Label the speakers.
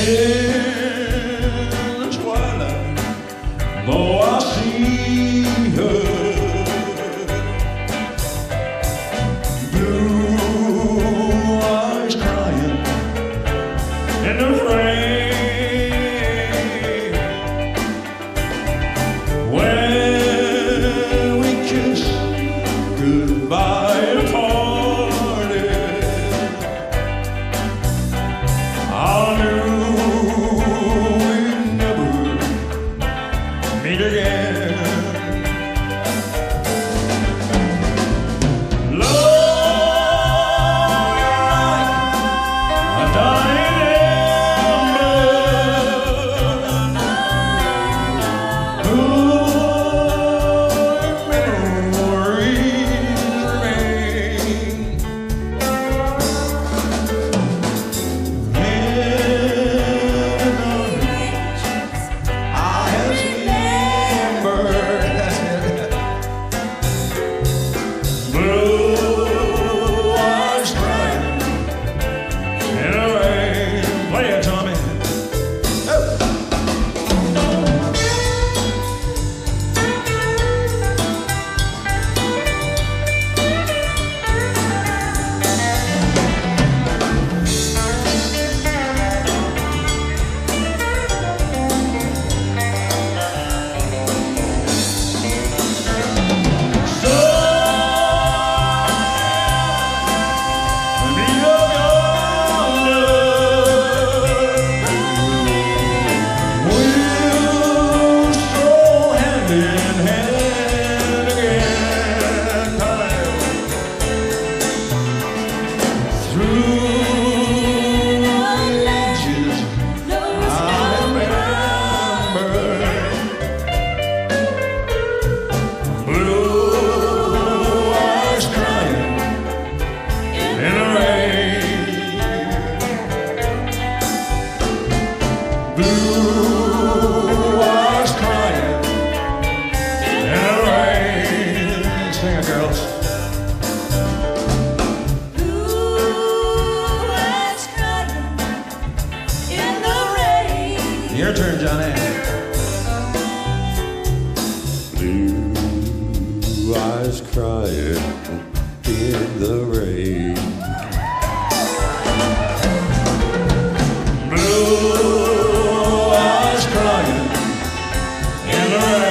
Speaker 1: the twilight, though I see her, blue eyes crying in the rain. When we kiss goodbye and parted, I knew we'd never meet again. Love, a dying ember, good memories remain. Blue eyes crying in the rain. Play it, Tommy. Blue eyes crying in the rain. Sing it, girls.
Speaker 2: Blue eyes crying in the rain.
Speaker 1: Your turn, Johnny.
Speaker 3: Blue eyes crying in the rain.
Speaker 1: Blue eyes crying in the rain.